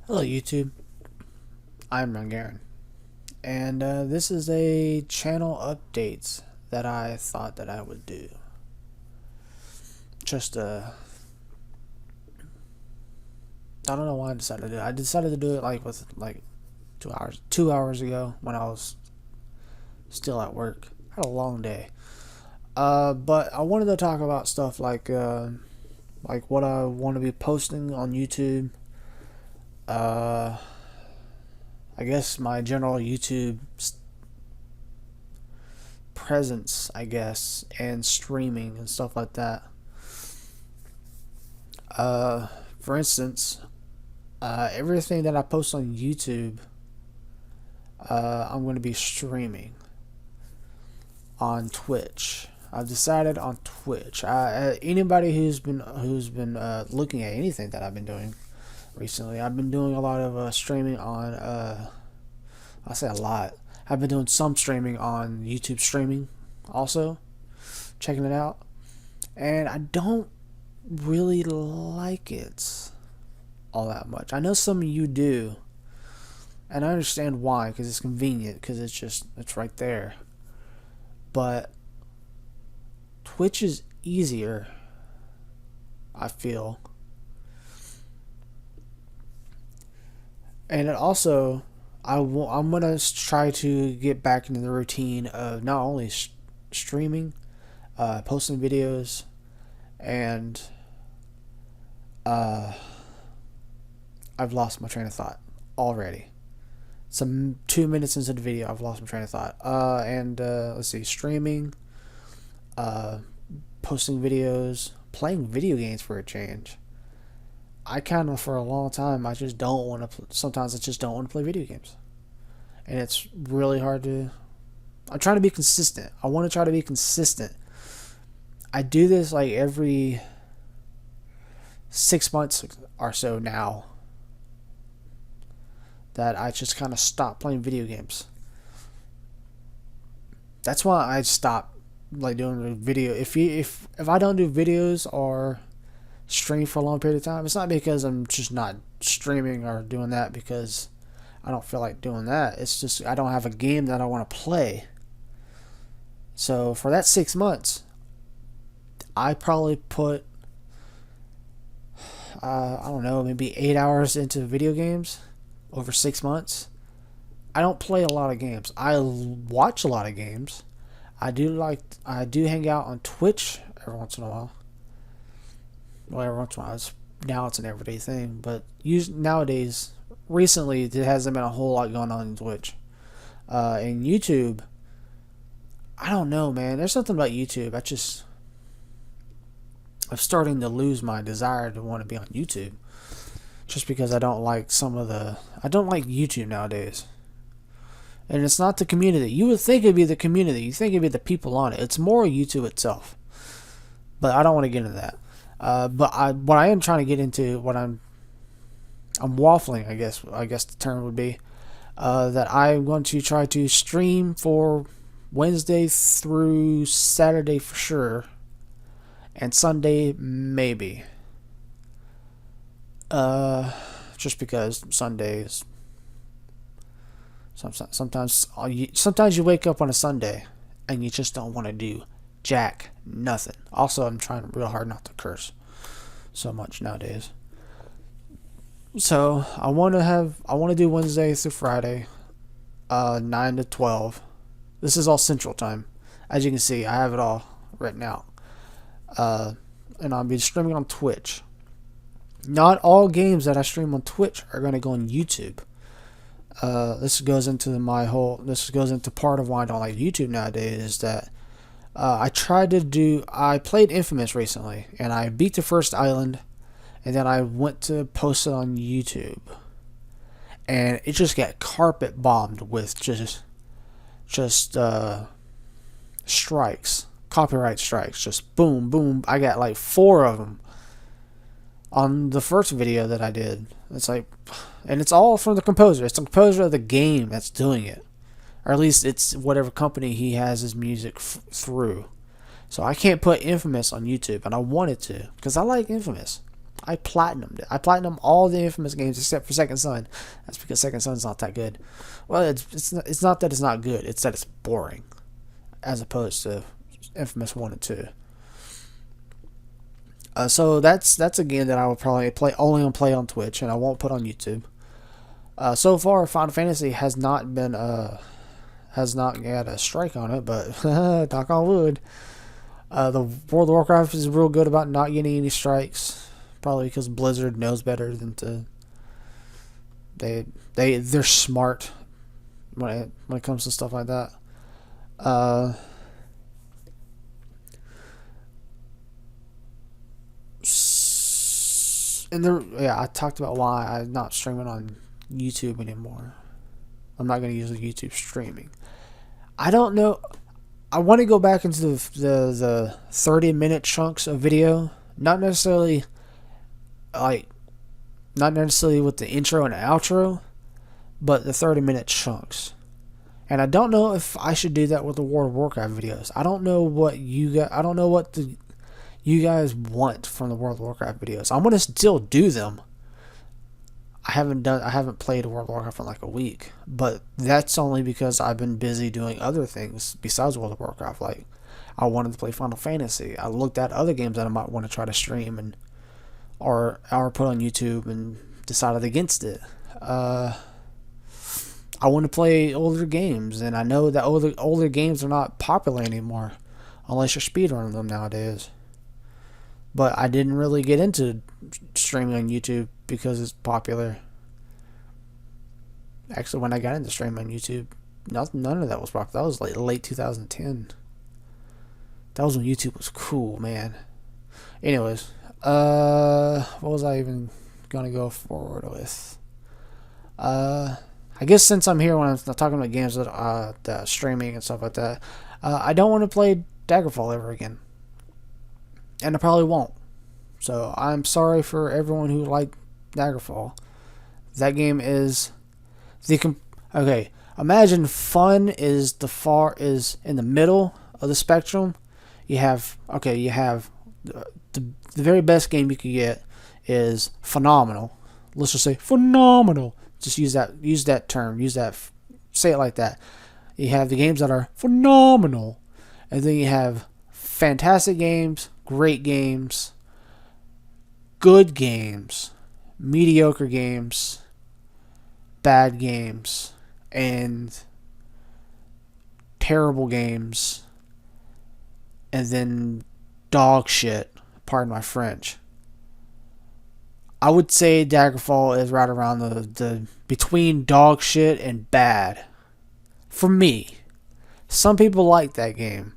Hello YouTube, I'm Rangaran, and this is a channel updates that I thought that I would do. Just I don't know why I decided to do it. I decided to do it with 2 hours ago when I was still at work. I had a long day. But I wanted to talk about stuff like what I want to be posting on YouTube. Uh, I guess my general YouTube presence, I guess, and streaming and stuff like that. For instance, everything that I post on YouTube, I'm going to be streaming on Twitch. I've decided on Twitch. Anybody who's been looking at anything that I've been doing recently, I've been doing a lot of streaming on. I say a lot. I've been doing some streaming on YouTube streaming, also checking it out, and I don't really like it all that much. I know some of you do, and I understand why, because it's convenient, because it's right there. But Twitch is easier, I feel, and it also I'm gonna try to get back into the routine of not only streaming, posting videos, and uh, I've lost my train of thought already. Some 2 minutes into the video, I've lost my train of thought. And let's see, streaming, uh, posting videos, playing video games for a change. I kind of, for a long time, I just don't want to. Sometimes I just don't want to play video games, and it's really hard to. I'm trying to be consistent. I want to try to be consistent. I do this like every 6 months or so now. That I just kind of stop playing video games. That's why I stopped doing the video. If I don't do videos or stream for a long period of time, it's not because I'm just not streaming or doing that because I don't feel like doing that. It's just I don't have a game that I want to play. So for that 6 months, I probably put I don't know, maybe 8 hours into video games over 6 months. I don't play a lot of games. I watch a lot of games. I do hang out on Twitch every once in a while. Well, every once in a while. Now it's an everyday thing, but nowadays, recently, there hasn't been a whole lot going on in Twitch. In YouTube, I don't know, man. There's something about YouTube. I'm starting to lose my desire to want to be on YouTube, just because I don't like I don't like YouTube nowadays. And it's not the community. You would think it'd be the community. You think it'd be the people on it. It's more YouTube itself. But I don't want to get into that. What I am trying to get into, I'm waffling, I guess the term would be, that I'm going to try to stream for Wednesday through Saturday for sure, and Sunday maybe. Just because Sundays. Sometimes you wake up on a Sunday and you just don't want to do jack nothing. Also, I'm trying real hard not to curse so much nowadays. So I want to do Wednesday through Friday, 9 to 12. This is all Central Time. As you can see, I have it all written out. And I'll be streaming on Twitch. Not all games that I stream on Twitch are going to go on YouTube. This goes into part of why I don't like YouTube nowadays, is that I played Infamous recently, and I beat the first island, and then I went to post it on YouTube, and it just got carpet bombed with just strikes, copyright strikes, just boom, boom. I got like 4 of them on the first video that I did. And it's all from the composer. It's the composer of the game that's doing it, or at least it's whatever company he has his music through. So I can't put Infamous on YouTube, and I wanted to because I like Infamous. I platinumed it. I platinumed all the Infamous games except for Second Son. That's because Second Son's not that good. Well, it's not that it's not good. It's that it's boring, as opposed to Infamous 1 and 2. So that's a game that I will probably play on Twitch, and I won't put on YouTube. So far, Final Fantasy has not had a strike on it, but knock on wood. The World of Warcraft is real good about not getting any strikes, probably because Blizzard knows better than to. They're smart when it comes to stuff like that. I talked about why I'm not streaming on YouTube anymore. I'm not going to use the YouTube streaming. I don't know. I want to go back into the 30-minute chunks of video, not necessarily with the intro and outro, but the 30-minute chunks. And I don't know if I should do that with the World of Warcraft videos. I don't know what you guys want from the World of Warcraft videos. I'm gonna still do them. I haven't played World of Warcraft in like a week, but that's only because I've been busy doing other things besides World of Warcraft. Like, I wanted to play Final Fantasy. I looked at other games that I might want to try to stream or put on YouTube, and decided against it. I want to play older games, and I know that older games are not popular anymore, unless you're speedrunning them nowadays. But I didn't really get into streaming on YouTube because it's popular. Actually, when I got into streaming on YouTube, none of that was popular. That was like late 2010. That was when YouTube was cool, man. Anyways, what was I even gonna go forward with? I guess since I'm here when I'm talking about games that streaming and stuff like that, I don't want to play Daggerfall ever again. And I probably won't. So I'm sorry for everyone who liked Daggerfall. That game is okay. Imagine fun is in the middle of the spectrum. You have the very best game you could get is phenomenal. Let's just say phenomenal. Just use that term. Say it like that. You have the games that are phenomenal, and then you have fantastic games, great games, good games, mediocre games, bad games, and terrible games, and then dog shit. Pardon my French. I would say Daggerfall is right around the between dog shit and bad. For me. Some people like that game.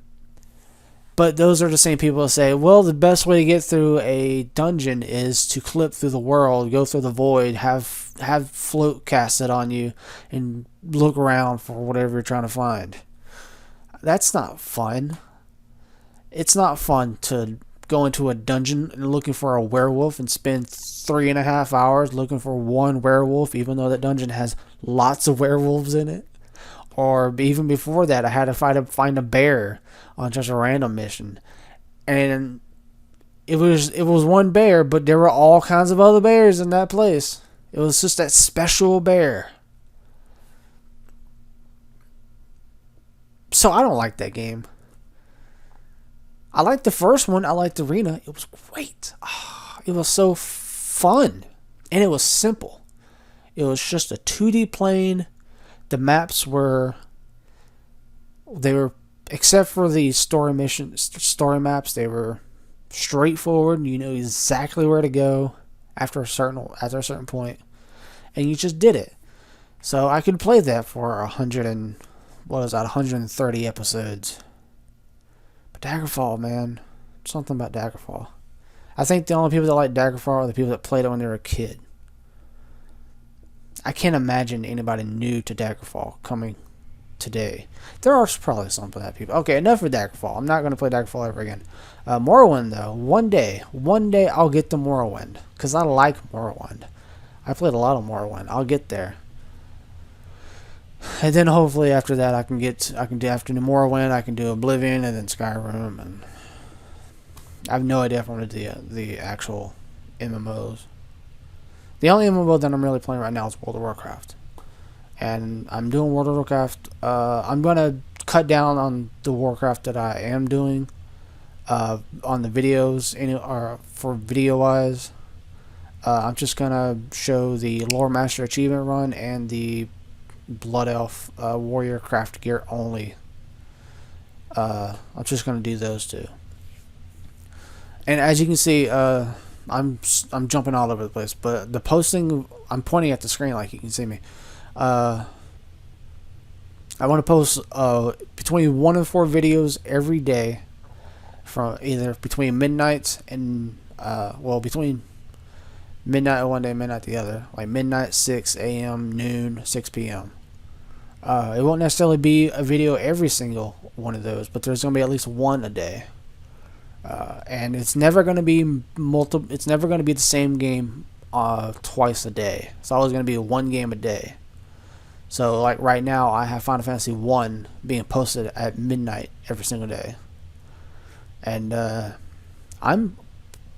But those are the same people that say, well, the best way to get through a dungeon is to clip through the world, go through the void, have float casted on you, and look around for whatever you're trying to find. That's not fun. It's not fun to go into a dungeon and looking for a werewolf and spend 3.5 hours looking for one werewolf, even though that dungeon has lots of werewolves in it. Or even before that, I had to find a bear on just a random mission, and it was one bear, but there were all kinds of other bears in that place. It was just that special bear. So I don't like that game. I liked the first one. I liked Arena. It was great. It was so fun, and it was simple. It was just a 2D plane. The maps were except for the story maps, they were straightforward. You know exactly where to go after a certain point, and you just did it. So I could play that for 130 episodes. But Daggerfall, man, something about Daggerfall. I think the only people that like Daggerfall are the people that played it when they were a kid. I can't imagine anybody new to Daggerfall coming today. There are probably some of that people. Okay, enough of Daggerfall. I'm not going to play Daggerfall ever again. Morrowind, though. One day I'll get to Morrowind, because I like Morrowind. I played a lot of Morrowind. I'll get there. And then hopefully after that after Morrowind, I can do Oblivion and then Skyrim, and I have no idea if I'm going to do the actual MMOs. The only MMO that I'm really playing right now is World of Warcraft. And I'm doing World of Warcraft. I'm going to cut down on the Warcraft that I am doing on the videos, or for video-wise. I'm just going to show the Lore Master Achievement Run and the Blood Elf Warrior Craft Gear only. I'm just going to do those two. And as you can see, I'm jumping all over the place, but the posting, I'm pointing at the screen like you can see me. I want to post between 1 and 4 videos every day, from either between midnight and between midnight one day, midnight the other, like midnight, 6 a.m., noon, 6 p.m. It won't necessarily be a video every single one of those, but there's going to be at least one a day. And it's never going to be It's never going to be the same game twice a day. It's always going to be one game a day. So, like right now, I have Final Fantasy 1 being posted at midnight every single day, and I'm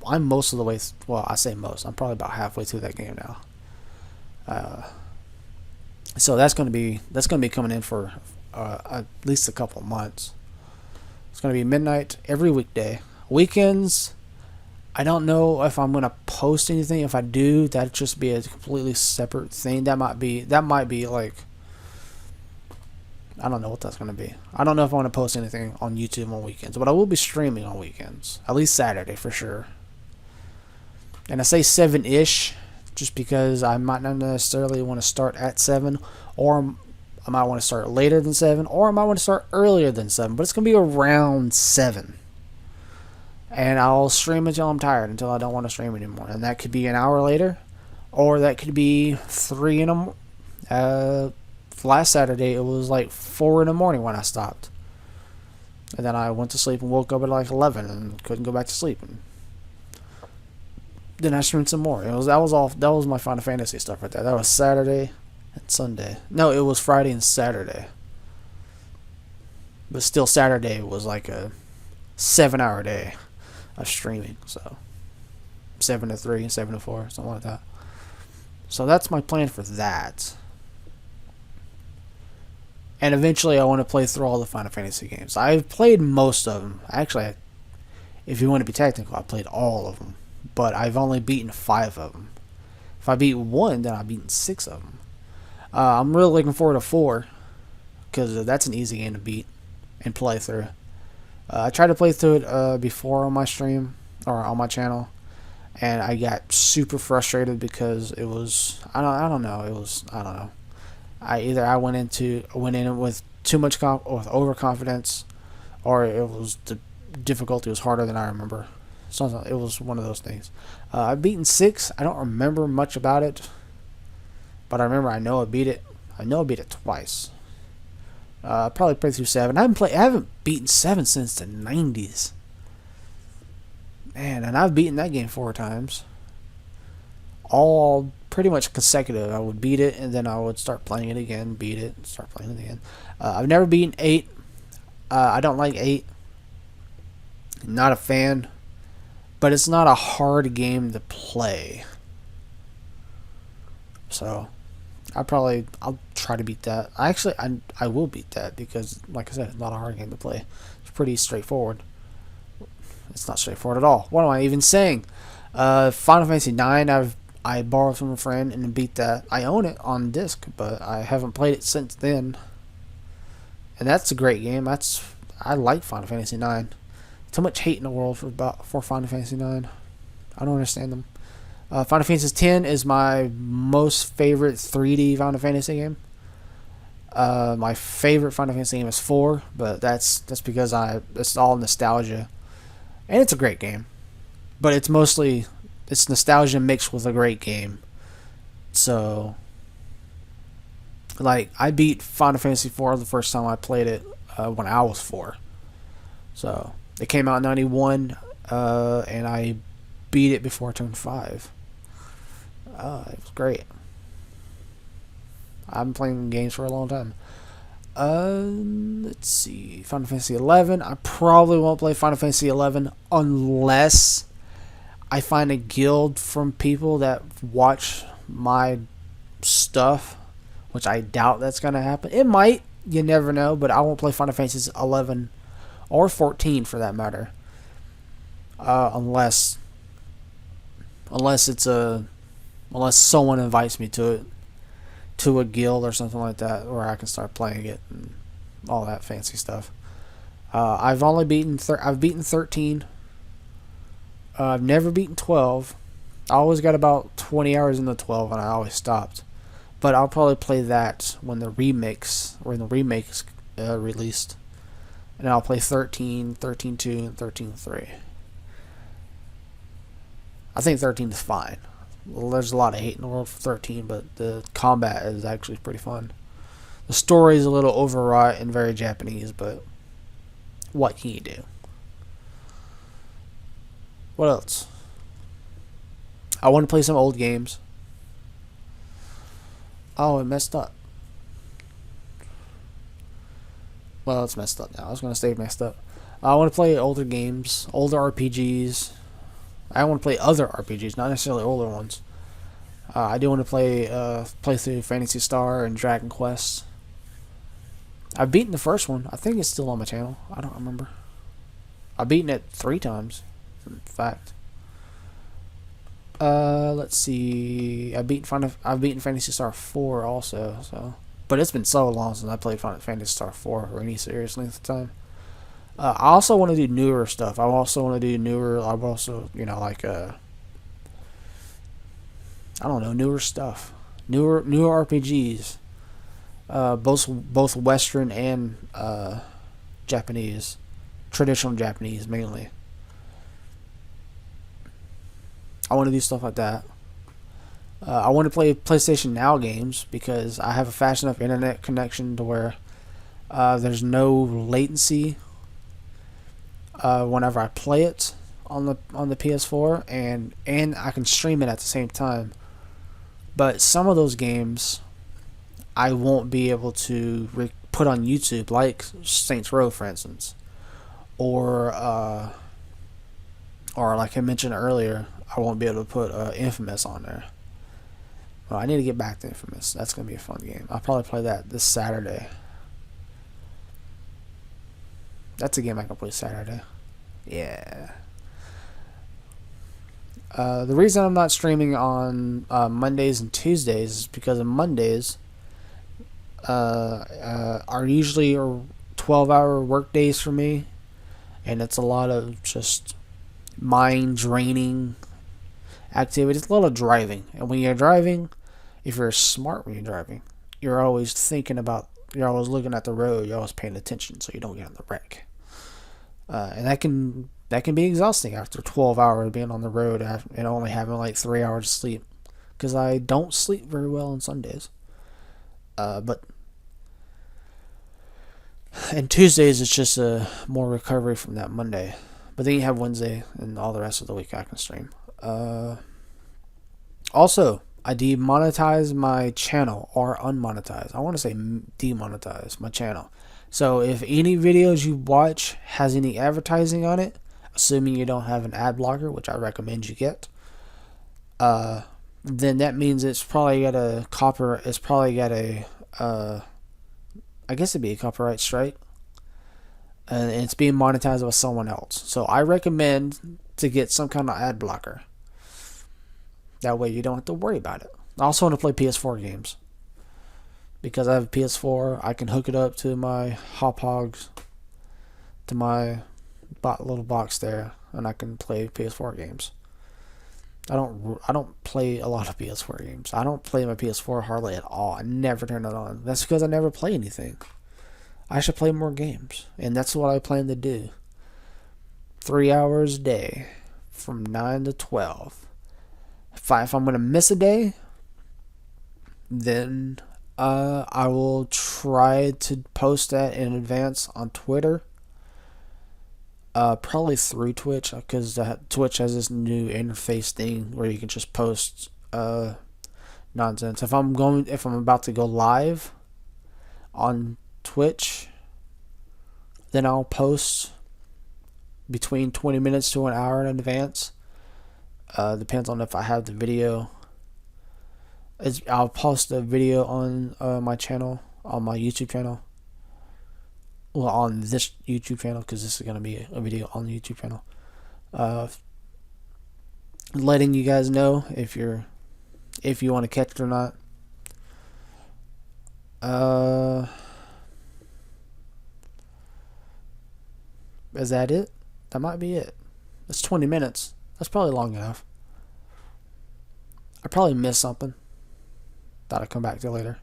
most of the way. Well, I say most. I'm probably about halfway through that game now. So that's going to be coming in for at least a couple of months. It's going to be midnight every weekday. Weekends, I don't know if I'm going to post anything. If I do, that'd just be a completely separate thing. That might be like, I don't know what that's going to be. I don't know if I want to post anything on YouTube on weekends, but I will be streaming on weekends. At least Saturday for sure. And I say 7-ish just because I might not necessarily want to start at 7, or I might want to start later than 7, or I might want to start earlier than 7, but it's going to be around 7. And I'll stream until I'm tired, until I don't want to stream anymore. And that could be an hour later, or that could be 3 in the morning. Last Saturday, it was like 4 in the morning when I stopped. And then I went to sleep and woke up at like 11 and couldn't go back to sleep. And then I streamed some more. That was my Final Fantasy stuff right there. That was Saturday and Sunday. No, it was Friday and Saturday. But still, Saturday was like a 7-hour day of streaming. So 7 to 3, 7 to 4, something like that. So that's my plan for that. And eventually I want to play through all the Final Fantasy games. I've played most of them. Actually, if you want to be technical, I played all of them. But I've only beaten 5 of them. If I beat 1, then I've beaten 6 of them. I'm really looking forward to 4, because that's an easy game to beat and play through. I tried to play through it before on my stream, or on my channel, and I got super frustrated because it was, I don't know. I went in with too much with overconfidence, or it was the difficulty was harder than I remember. So it was one of those things. I've beaten 6. I don't remember much about it, but I remember I know I beat it. I know I beat it twice. Probably played through 7. I haven't beaten 7 since the 90s. Man, and I've beaten that game 4 times. All pretty much consecutive. I would beat it, and then I would start playing it again, beat it, and start playing it again. I've never beaten 8. I don't like 8. Not a fan. But it's not a hard game to play. So I'll try to beat that. I will beat that because, like I said, it's not a hard game to play. It's pretty straightforward. It's not straightforward at all. What am I even saying? Final Fantasy 9, I borrowed from a friend and beat that. I own it on disc, but I haven't played it since then. And that's a great game. I like Final Fantasy 9. So much hate in the world for Final Fantasy 9. I don't understand them. Final Fantasy 10 is my most favorite 3D Final Fantasy game. My favorite Final Fantasy game is 4, but that's because it's all nostalgia, and it's a great game. But it's nostalgia mixed with a great game. So, like, I beat Final Fantasy 4 the first time I played it when I was 4. So it came out in 91, and I beat it before I turned 5. It was great. I've been playing games for a long time. Let's see. Final Fantasy 11. I probably won't play Final Fantasy 11 unless I find a guild from people that watch my stuff, which I doubt that's going to happen. It might, you never know, but I won't play Final Fantasy 11 or 14 for that matter, unless it's unless someone invites me to a guild or something like that where I can start playing it and all that fancy stuff. I've beaten 13. I've never beaten 12. I always got about 20 hours in the 12 and I always stopped. But I'll probably play that when the remakes released. And I'll play 13, 13.2, and 13.3. I think 13 is fine. Well, there's a lot of hate in the world for 13, but the combat is actually pretty fun. The story is a little overwrought and very Japanese, but what can you do? What else? I want to play some old games. Oh, it messed up. Well, it's messed up now. I was going to say messed up. I want to play older games, older RPGs. I want to play other RPGs, not necessarily older ones. I do want to play through Phantasy Star and Dragon Quest. I've beaten the first one. I think it's still on my channel. I don't remember. I've beaten it 3 times, in fact. Let's see. I've beaten Phantasy Star 4 also. So, but it's been so long since I played Phantasy Star 4 for any serious length of time. I also want to do newer stuff. I also want to do newer. I've also, I don't know, newer stuff, newer RPGs, both Western and Japanese, traditional Japanese mainly. I want to do stuff like that. I want to play PlayStation Now games because I have a fast enough internet connection to where there's no latency whenever I play it on the PS4, and I can stream it at the same time. But some of those games I won't be able to put on YouTube, like Saints Row, for instance, or like I mentioned earlier, I won't be able to put Infamous on there. Well, I need to get back to Infamous. That's gonna be a fun game. I'll probably play that this Saturday. That's a game I can play Saturday. Yeah. The reason I'm not streaming on Mondays and Tuesdays is because on Mondays are usually 12-hour work days for me, and it's a lot of just mind draining activities. It's a lot of driving, and when you're driving, if you're smart when you're driving, you're always looking at the road, you're always paying attention so you don't get in the wreck. And that can be exhausting after 12 hours being on the road and only having like 3 hours of sleep, because I don't sleep very well on Sundays. But and Tuesdays it's just more recovery from that Monday. But then you have Wednesday and all the rest of the week I can stream. Also, I demonetized my channel, or unmonetized. I want to say demonetized my channel. So if any videos you watch has any advertising on it, assuming you don't have an ad blocker, which I recommend you get, then that means it's probably got a I guess it'd be a copyright strike, and it's being monetized by someone else. So I recommend to get some kind of ad blocker. That way you don't have to worry about it. I also want to play PS4 games. Because I have a PS4, I can hook it up to my Hop Hogs, to my little box there, and I can play PS4 games. I don't play a lot of PS4 games. I don't play my PS4 hardly at all. I never turn it on. That's because I never play anything. I should play more games, and that's what I plan to do. 3 hours a day, from 9 to 12. If I'm going to miss a day, then I will try to post that in advance on Twitter. Probably through Twitch, because Twitch has this new interface thing where you can just post nonsense. If I'm about to go live on Twitch, then I'll post between 20 minutes to an hour in advance Depends on if I have the video. I'll post a video on my channel, on my YouTube channel. Well, on this YouTube channel, because this is going to be a video on the YouTube channel. Letting you guys know if you want to catch it or not. Is that it? That might be it. That's 20 minutes. That's probably long enough. I probably missed something. Thought I'd come back to later.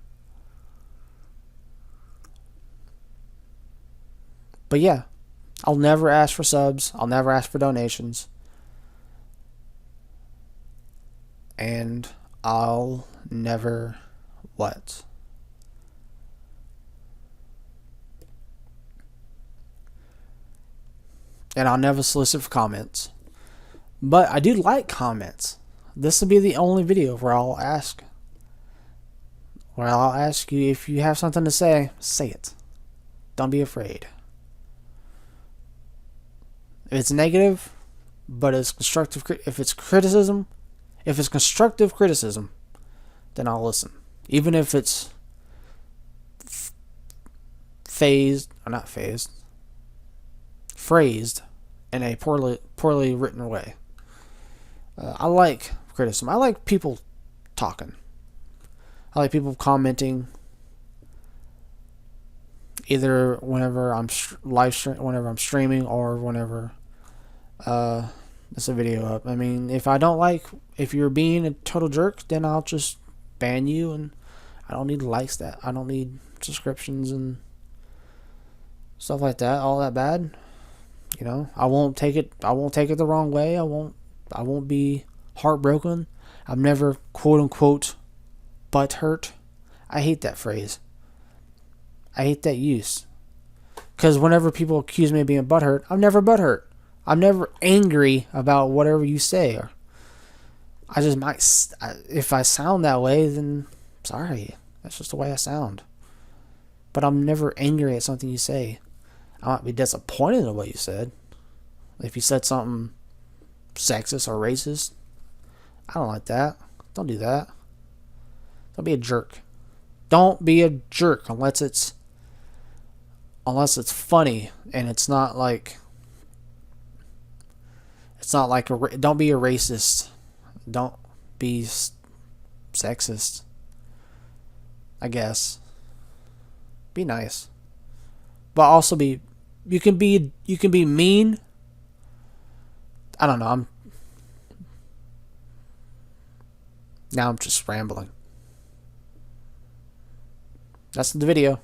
But yeah, I'll never ask for subs. I'll never ask for donations. And I'll never what? And I'll never solicit for comments. But I do like comments. This will be the only video where I'll ask you if you have something to say, say it. Don't be afraid. If it's negative, but it's constructive, if it's constructive criticism, then I'll listen. Even if it's phrased in a poorly written way. I like criticism. I like people talking. I like people commenting. Either whenever I'm whenever I'm streaming, or whenever there's a video up. I mean, if you're being a total jerk, then I'll just ban you, and I don't need likes. I don't need subscriptions and stuff like that. All that bad. You know, I won't take it the wrong way. I won't be heartbroken. I'm never quote unquote butthurt. I hate that phrase. I hate that use. Because whenever people accuse me of being butthurt, I'm never butthurt. I'm never angry about whatever you say. Or I just might, if I sound that way, then sorry. That's just the way I sound. But I'm never angry at something you say. I might be disappointed in what you said. If you said something sexist or racist, I don't like that. Don't do that. Don't be a jerk. Don't be a jerk unless it's funny and it's not like don't be a racist. Don't be sexist. I guess. Be nice. But also you can be mean. I don't know. Now I'm just rambling. That's the video.